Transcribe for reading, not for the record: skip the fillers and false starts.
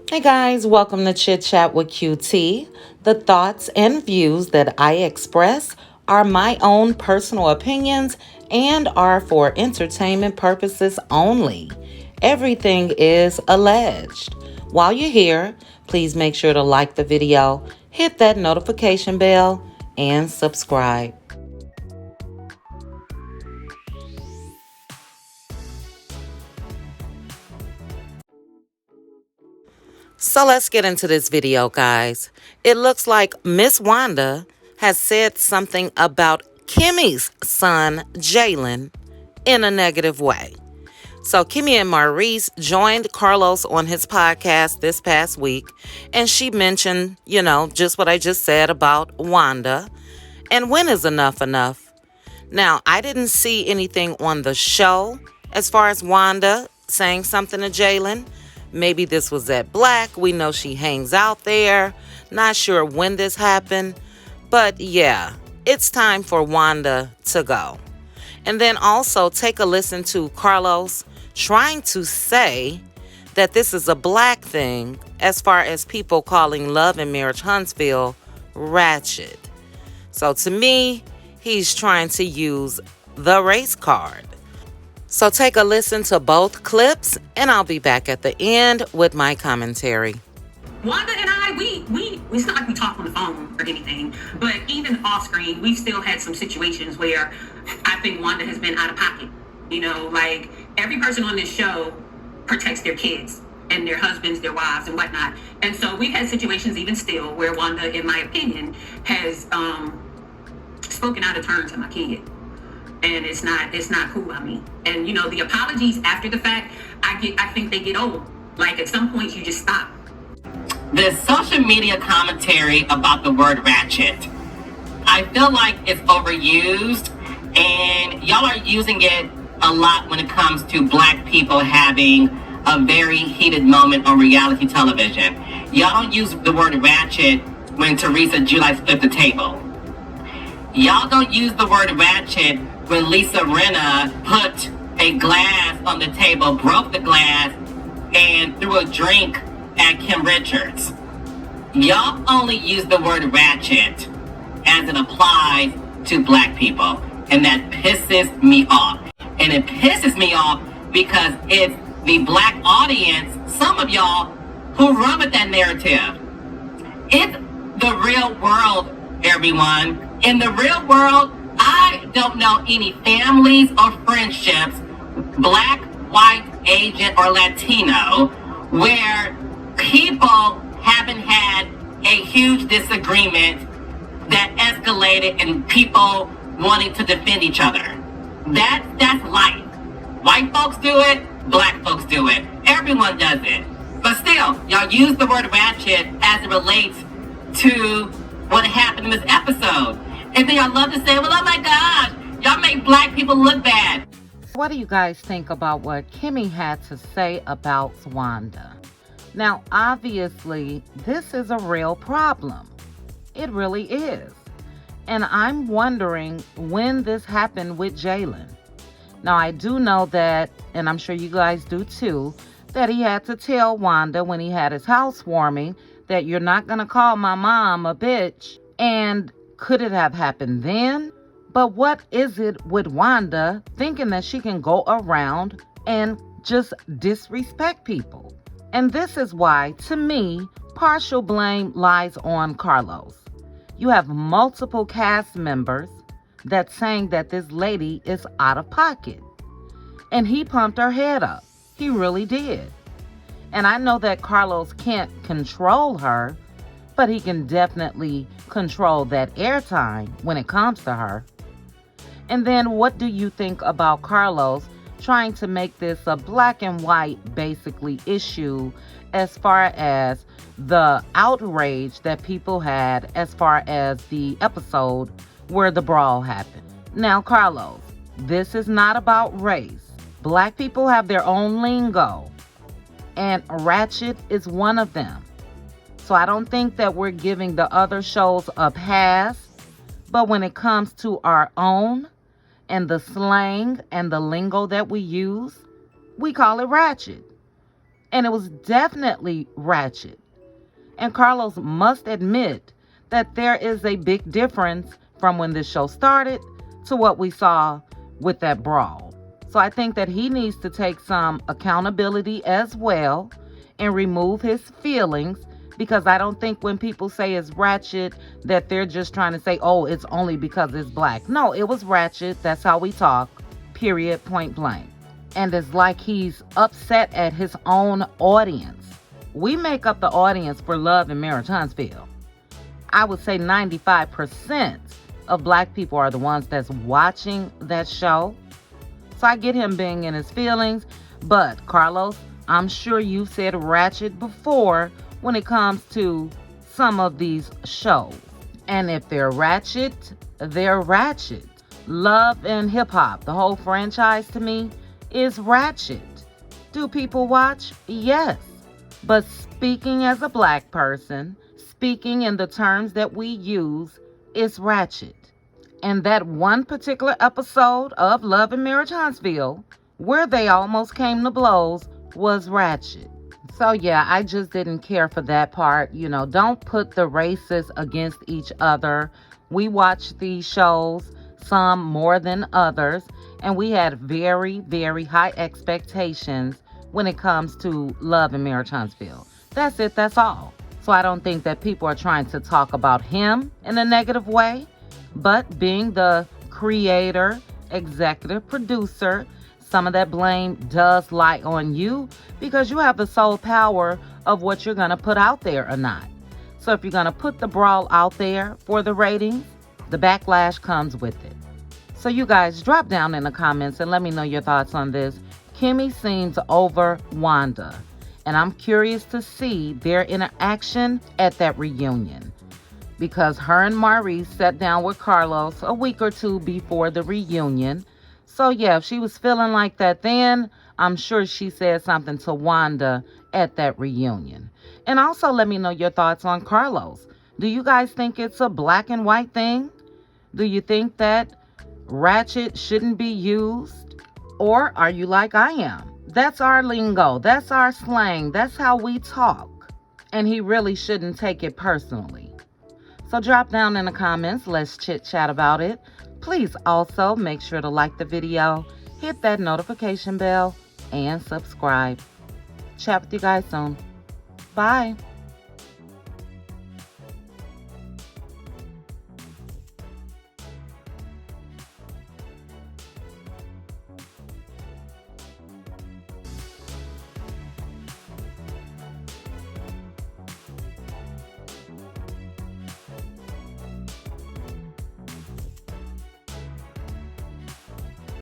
Hey guys, welcome to Chit Chat with QT. The thoughts and views that I express are my own personal opinions and are for entertainment purposes only. Everything is alleged. While you're here, please make sure to like the video, hit that notification bell, and subscribe. So let's get into this video, guys. It looks like Miss Wanda has said something about Kimmy's son, Jalen, in a negative way. So Kimmi and Maurice joined Carlos on his podcast this past week, and she mentioned, just what I just said about Wanda. And when is enough enough? Now, I didn't see anything on the show as far as Wanda saying something to Jalen. Maybe this was at Black. We know she hangs out there. Not sure when this happened. But yeah, it's time for Wanda to go. And then also take a listen to Carlos trying to say that this is a Black thing as far as people calling Love and Marriage Huntsville ratchet. So to me, he's trying to use the race card. So take a listen to both clips, and I'll be back at the end with my commentary. Wanda and I, it's not like we talk on the phone or anything, but even off screen, we've still had some situations where I think Wanda has been out of pocket. Like every person on this show protects their kids and their husbands, their wives, and whatnot. And so we've had situations even still where Wanda, in my opinion, has spoken out of turn to my kid. And it's not cool. And the apologies after the fact, I think they get old. Like at some point you just stop. The social media commentary about the word ratchet, I feel like it's overused, and y'all are using it a lot when it comes to Black people having a very heated moment on reality television. Y'all don't use the word ratchet when Teresa Giudice flipped the table. Y'all don't use the word ratchet when Lisa Rinna put a glass on the table, broke the glass, and threw a drink at Kim Richards. Y'all only use the word ratchet as it applies to Black people, and that pisses me off. And it pisses me off because it's the Black audience, some of y'all, who run with that narrative. It's the real world, everyone. In the real world, I don't know any families or friendships, Black, white, Asian, or Latino, where people haven't had a huge disagreement that escalated and people wanting to defend each other. That's life. White folks do it, Black folks do it. Everyone does it. But still, y'all use the word ratchet as it relates to what happened in this episode. And then y'all love to say, well, oh my gosh, y'all make Black people look bad. What do you guys think about what Kimmi had to say about Wanda? Now, obviously, this is a real problem. It really is. And I'm wondering when this happened with Jalen. Now, I do know that, and I'm sure you guys do too, that he had to tell Wanda when he had his housewarming that you're not going to call my mom a bitch. And could it have happened then? But what is it with Wanda thinking that she can go around and just disrespect people? And this is why, to me, partial blame lies on Carlos. You have multiple cast members that's saying that this lady is out of pocket. And he pumped her head up. He really did. And I know that Carlos can't control her, but he can definitely control that airtime when it comes to her. And then what do you think about Carlos trying to make this a black and white basically issue as far as the outrage that people had as far as the episode where the brawl happened? Now, Carlos, this is not about race. Black people have their own lingo, and ratchet is one of them. So I don't think that we're giving the other shows a pass, but when it comes to our own and the slang and the lingo that we use, we call it ratchet. And it was definitely ratchet. And Carlos must admit that there is a big difference from when this show started to what we saw with that brawl. So I think that he needs to take some accountability as well and remove his feelings, because I don't think when people say it's ratchet that they're just trying to say, oh, it's only because it's black. No, it was ratchet. That's how we talk. Period. Point blank. And it's like he's upset at his own audience. We make up the audience for Love and Marriage Huntsville. I would say 95% of black people are the ones that's watching that show. So I get him being in his feelings. But Carlos, I'm sure you've said ratchet before when it comes to some of these shows. And if they're ratchet, they're ratchet. Love and Hip Hop, the whole franchise to me, is ratchet. Do people watch? Yes. But speaking as a black person, speaking in the terms that we use, is ratchet. And that one particular episode of Love and Marriage Huntsville, where they almost came to blows, was ratchet. So yeah, I just didn't care for that part. You know, don't put the races against each other. We watch these shows, some more than others, and we had very, very high expectations when it comes to Love and Marriage Huntsville. That's it, that's all. So I don't think that people are trying to talk about him in a negative way, but being the creator, executive producer, some of that blame does lie on you, because you have the sole power of what you're going to put out there or not. So if you're going to put the brawl out there for the ratings, the backlash comes with it. So you guys, drop down in the comments and let me know your thoughts on this. Kimmi seems over Wanda, and I'm curious to see their interaction at that reunion, because her and Maurice sat down with Carlos a week or two before the reunion. So yeah, if she was feeling like that then, I'm sure she said something to Wanda at that reunion. And also let me know your thoughts on Carlos. Do you guys think it's a black and white thing? Do you think that ratchet shouldn't be used? Or are you like I am? That's our lingo. That's our slang. That's how we talk. And he really shouldn't take it personally. So drop down in the comments. Let's chit chat about it. Please also make sure to like the video, hit that notification bell, and subscribe. Chat with you guys soon. Bye.